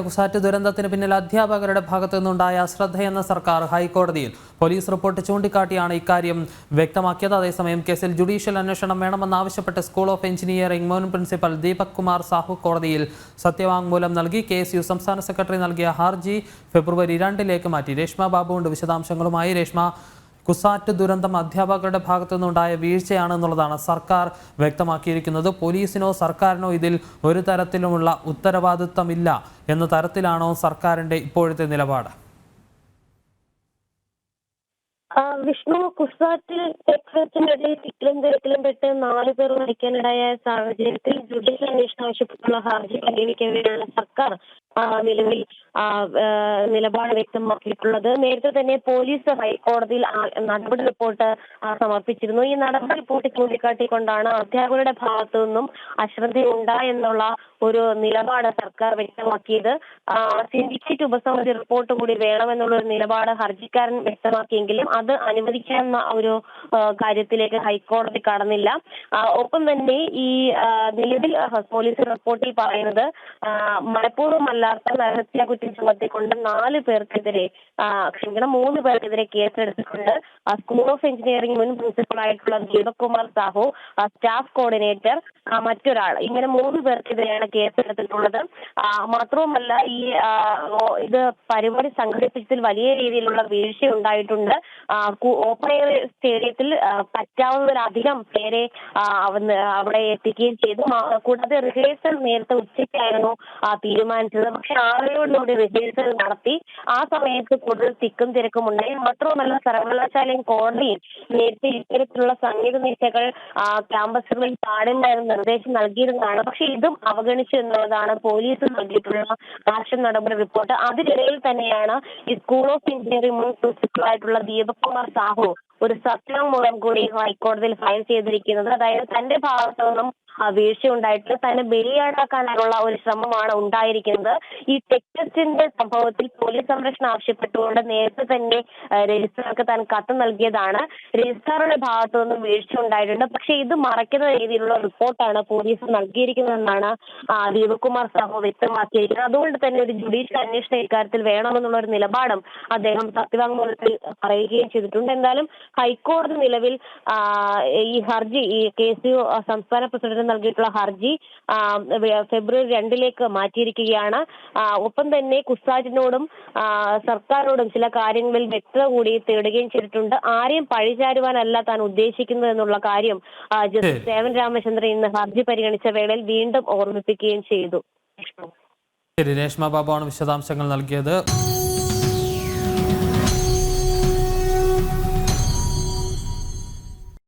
കുസാറ്റ് ദുരന്തത്തിന് പിന്നിൽ അധ്യാപകരുടെ ഭാഗത്തു നിന്നുണ്ടായ അശ്രദ്ധയെന്ന സർക്കാർ ഹൈക്കോടതിയിൽ പോലീസ് റിപ്പോർട്ട് ചൂണ്ടിക്കാട്ടിയാണ് ഇക്കാര്യം വ്യക്തമാക്കിയത്. അതേസമയം കേസിൽ ജുഡീഷ്യൽ അന്വേഷണം വേണമെന്നാവശ്യപ്പെട്ട് സ്കൂൾ ഓഫ് എഞ്ചിനീയറിംഗ് മുൻ പ്രിൻസിപ്പൽ ദീപക് കുമാർ സാഹു കോടതിയിൽ സത്യവാങ്മൂലം നൽകി. KSU സംസ്ഥാന സെക്രട്ടറി നൽകിയ ഹർജി ഫെബ്രുവരി 2 മാറ്റി. രേഷ്മ ബാബുണ്ട് വിശദാംശങ്ങളുമായി. രേഷ്മ, കുസാറ്റ് ദുരന്തം അധ്യാപകരുടെ ഭാഗത്തു നിന്നുണ്ടായ വീഴ്ചയാണെന്നുള്ളതാണ് സർക്കാർ വ്യക്തമാക്കിയിരിക്കുന്നത്. പോലീസിനോ സർക്കാരിനോ ഇതിൽ ഒരു തരത്തിലുമുള്ള ഉത്തരവാദിത്തമില്ല എന്ന തരത്തിലാണോ സർക്കാരിന്റെ ഇപ്പോഴത്തെ നിലപാട്? വിഷ്ണു, കുസാറ്റിൽ ടെക്സിനിടയിൽ തിക്കിലും തിരക്കിലും പെട്ട് 4 പേർ മരിക്കാനിടയായ സാഹചര്യത്തിൽ ജുഡീഷ്യൽ അന്വേഷണം ആവശ്യപ്പെട്ടുള്ള ഹർജി പരിഗണിക്കവെയാണ് സർക്കാർ നിലവിൽ നിലപാട് വ്യക്തമാക്കിയിട്ടുള്ളത്. നേരത്തെ തന്നെ പോലീസ് ഹൈക്കോടതിയിൽ നടപടി റിപ്പോർട്ട് സമർപ്പിച്ചിരുന്നു. ഈ നടപടി റിപ്പോർട്ട് ചൂണ്ടിക്കാട്ടിക്കൊണ്ടാണ് അധ്യാപകരുടെ ഭാഗത്തു നിന്നും അശ്രദ്ധയുണ്ടായെന്നുള്ള ഒരു നിലപാട് സർക്കാർ വ്യക്തമാക്കിയത്. സിൻഡിക്കേറ്റ് ഉപസമിതി റിപ്പോർട്ട് കൂടി വേണമെന്നുള്ള ഒരു നിലപാട് ഹർജിക്കാരൻ വ്യക്തമാക്കിയെങ്കിലും അത് അനുവദിക്കാവുന്ന ഒരു കാര്യത്തിലേക്ക് ഹൈക്കോടതി കടന്നില്ല. ഒപ്പം തന്നെ ഈ നിലവിൽ പോലീസ് റിപ്പോർട്ടിൽ പറയുന്നത് മനഃപൂർവ്വമല്ലാത്ത നരഹത്യാ കുറ്റം ചുമത്തിക്കൊണ്ട് 3 പേർക്കെതിരെ കേസെടുത്തിട്ടുണ്ട്. സ്കൂൾ ഓഫ് എഞ്ചിനീയറിംഗ് മുൻ പ്രിൻസിപ്പൽ ആയിട്ടുള്ള ദീപക് കുമാർ സാഹു, സ്റ്റാഫ് കോർഡിനേറ്റർ, മറ്റൊരാൾ, ഇങ്ങനെ 3 പേർക്കെതിരെയാണ് കേസെടുത്തിട്ടുള്ളത്. മാത്രവുമല്ല, ഇത് പരിപാടി സംഘടിപ്പിച്ചതിൽ വലിയ രീതിയിലുള്ള വീഴ്ച ഉണ്ടായിട്ടുണ്ട്. ഓപ്പൺ എയർ സ്റ്റേഡിയത്തിൽ പറ്റാവുന്നതിലധികം പേരെ അവിടെ എത്തിക്കുകയും ചെയ്തു. കൂടാതെ റിഹേഴ്സൽ നേരത്തെ ഉച്ചയ്ക്കായിരുന്നു തീരുമാനിച്ചത്. പക്ഷെ 6:00 റിഹേഴ്സൽ നടത്തി. ആ സമയത്ത് കൂടുതൽ തിക്കും തിരക്കും ഉണ്ടായി. മാത്രവുമല്ല, സർവകലാശാലയും കോടതിയും നേരത്തെ ഇത്തരത്തിലുള്ള സംഗീത നിശകൾ ക്യാമ്പസുകളിൽ പാടില്ല എന്ന നിർദ്ദേശം നൽകിയിരുന്നതാണ്. പക്ഷെ ഇതും അവഗണിച്ചു എന്നുള്ളതാണ് പോലീസ് നൽകിയിട്ടുള്ള ആക്ഷൻ നടപടി റിപ്പോർട്ട്. അതിനിടയിൽ തന്നെയാണ് ഈ സ്കൂൾ ഓഫ് എഞ്ചിനീയറിംഗ് മുൻ പ്രിൻസിപ്പൽ ആയിട്ടുള്ള ദീപക് കുമാർ സാഹു ഒരു സത്യവാങ്മൂലം കൂടി ഹൈക്കോടതിയിൽ ഫയൽ ചെയ്തിരിക്കുന്നത്. അതായത് തന്റെ ഭാഗത്തു നിന്നും വീഴ്ച ഉണ്ടായിട്ട് തന്നെ ബലിയാടാക്കാനുള്ള ഒരു ശ്രമമാണ് ഉണ്ടായിരിക്കുന്നത്. ഈ ടെക്സിന്റെ സംഭവത്തിൽ പോലീസ് സംരക്ഷണം ആവശ്യപ്പെട്ടുകൊണ്ട് നേരത്തെ തന്നെ രജിസ്ട്രാർക്ക് താൻ കത്ത് നൽകിയതാണ്. രജിസ്ട്രാറുടെ ഭാഗത്തു നിന്നും വീഴ്ച ഉണ്ടായിട്ടുണ്ട്. പക്ഷെ ഇത് മറയ്ക്കുന്ന രീതിയിലുള്ള റിപ്പോർട്ടാണ് പോലീസ് നൽകിയിരിക്കുന്നതെന്നാണ് ദീപക് കുമാർ സാഹു വ്യക്തമാക്കിയിരിക്കുന്നത്. അതുകൊണ്ട് തന്നെ ഒരു ജുഡീഷ്യൽ അന്വേഷണം ഇക്കാര്യത്തിൽ വേണമെന്നുള്ള ഒരു നിലപാടും അദ്ദേഹം സത്യവാങ്മൂലത്തിൽ പറയുകയും ചെയ്തിട്ടുണ്ട്. എന്തായാലും ഹൈക്കോടതി നിലവിൽ ഈ ഹർജി, ഈ KSU സംസ്ഥാന പ്രസിഡന്റ് നൽകിയിട്ടുള്ള ഹർജി ഫെബ്രുവരി 2 മാറ്റിയിരിക്കുകയാണ്. ഒപ്പം തന്നെ കുസാറ്റിനോടും സർക്കാരിനോടും ചില കാര്യങ്ങളിൽ വ്യക്തത കൂടി തേടുകയും ചെയ്തിട്ടുണ്ട്. ആരെയും പഴിചാരുവാനല്ല താൻ ഉദ്ദേശിക്കുന്നത് എന്നുള്ള കാര്യം ജസ്റ്റിസ് സേവൻ രാമചന്ദ്രൻ ഇന്ന് ഹർജി പരിഗണിച്ച വേളയിൽ വീണ്ടും ഓർമ്മിപ്പിക്കുകയും ചെയ്തു. രേഷ്മ ബാബുവാണ് വിശദാംശങ്ങൾ നൽകിയത്.